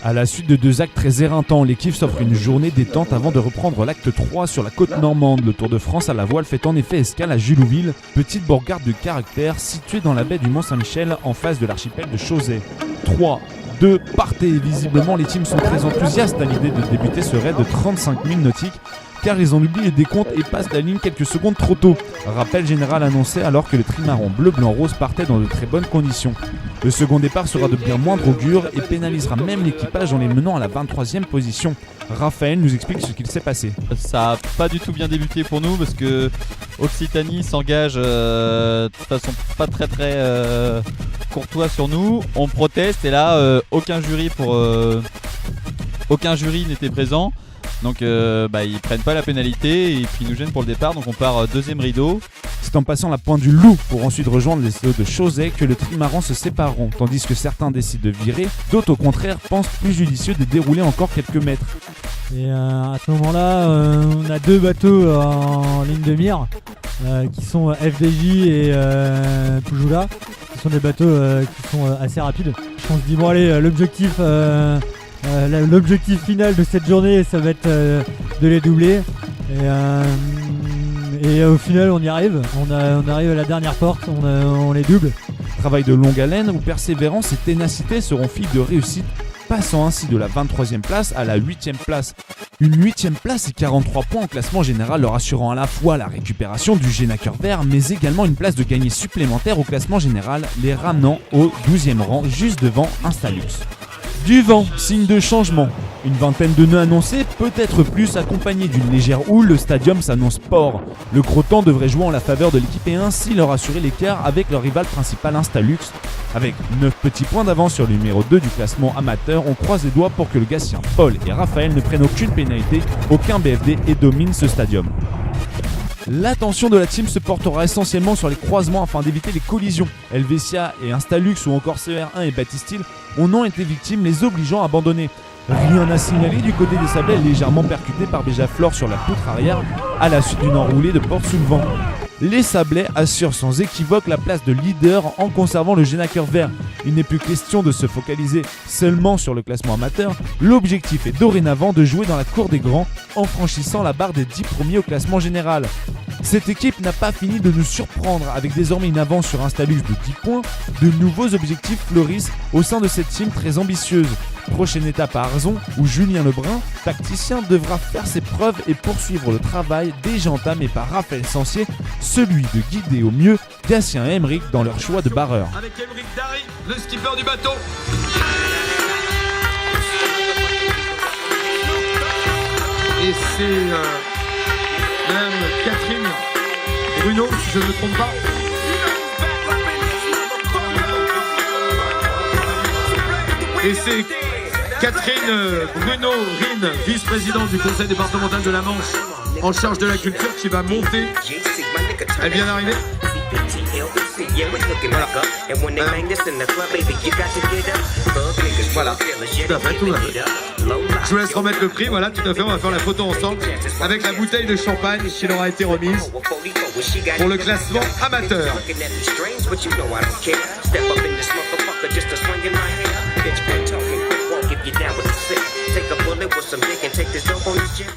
À la suite de 2 actes très éreintants, l'équipe s'offre une journée détente avant de reprendre l'acte 3 sur la côte normande. Le Tour de France à la voile fait en effet escale à Julouville, petite bourgade de caractère située dans la baie du Mont-Saint-Michel en face de l'archipel de Chausey. 3, 2, partez. Visiblement les teams sont très enthousiastes à l'idée de débuter ce raid de 35 000 nautiques, car ils ont oublié les décomptes et passent la ligne quelques secondes trop tôt. Rappel général annoncé alors que le trimaran bleu-blanc-rose partait dans de très bonnes conditions. Le second départ sera de bien moindre augure et pénalisera même l'équipage en les menant à la 23e position. Raphaël nous explique ce qu'il s'est passé. Ça n'a pas du tout bien débuté pour nous parce que Occitanie s'engage de façon pas très courtois sur nous. On proteste et là aucun jury n'était présent. Donc ils prennent pas la pénalité et puis ils nous gênent pour le départ. Donc on part deuxième rideau. C'est en passant la pointe du Loup pour ensuite rejoindre les eaux de Chausey que les trimarans se sépareront, tandis que certains décident de virer, d'autres au contraire pensent plus judicieux de dérouler encore quelques mètres. Et à ce moment-là, on a 2 bateaux en ligne de mire qui sont FDJ et Pujula, qui sont des bateaux qui sont assez rapides. On se dit bon allez, l'objectif final de cette journée, ça va être de les doubler. Et au final, on y arrive. On arrive à la dernière porte, on les double. Travail de longue haleine où persévérance et ténacité seront filles de réussite, passant ainsi de la 23e place à la 8e place. Une 8e place et 43 points en classement général leur assurant à la fois la récupération du Génaqueur vert, mais également une place de gagné supplémentaire au classement général, les ramenant au 12e rang, juste devant Instalux. Du vent, signe de changement. Une vingtaine de nœuds annoncés, peut-être plus, accompagnés d'une légère houle, le stadium s'annonce port. Le gros temps devrait jouer en la faveur de l'équipe et ainsi leur assurer l'écart avec leur rival principal Instalux. Avec 9 petits points d'avance sur le numéro 2 du classement amateur, on croise les doigts pour que le Gatien Paul et Raphaël ne prennent aucune pénalité, aucun BFD et dominent ce stadium. L'attention de la team se portera essentiellement sur les croisements afin d'éviter les collisions. Helvetia et Instalux ou encore CR1 et Baptiste en ont été victimes, les obligeant à abandonner. Rien à signaler du côté des Sablés, légèrement percuté par Béjaflor sur la poutre arrière à la suite d'une enroulée de porte sous le vent. Les Sablés assurent sans équivoque la place de leader en conservant le Génaqueur vert. Il n'est plus question de se focaliser seulement sur le classement amateur. L'objectif est dorénavant de jouer dans la cour des grands en franchissant la barre des 10 premiers au classement général. Cette équipe n'a pas fini de nous surprendre avec désormais une avance sur Instalux de 10 points. De nouveaux objectifs fleurissent au sein de cette team très ambitieuse. Prochaine étape à Arzon où Julien Lebrun, tacticien, devra faire ses preuves et poursuivre le travail déjà entamé par Raphaël Sancier, celui de guider au mieux Gatien et Emeric dans leur choix de barreur. Avec Emeric Dari, le skipper du bateau. Et c'est Madame Catherine Bruno, si je ne me trompe pas. Et c'est Catherine Bruno Rine, vice-présidente du conseil départemental de la Manche, en charge de la culture, qui va monter. Elle vient d'arriver. Voilà. Voilà, tout à fait, tout va bien. Je vous laisse remettre le prix, voilà, tout à fait, on va faire la photo ensemble avec la bouteille de champagne qui leur a été remise pour le classement amateur. If you're down with the sick, take a bullet with some dick and take this dope on this jet.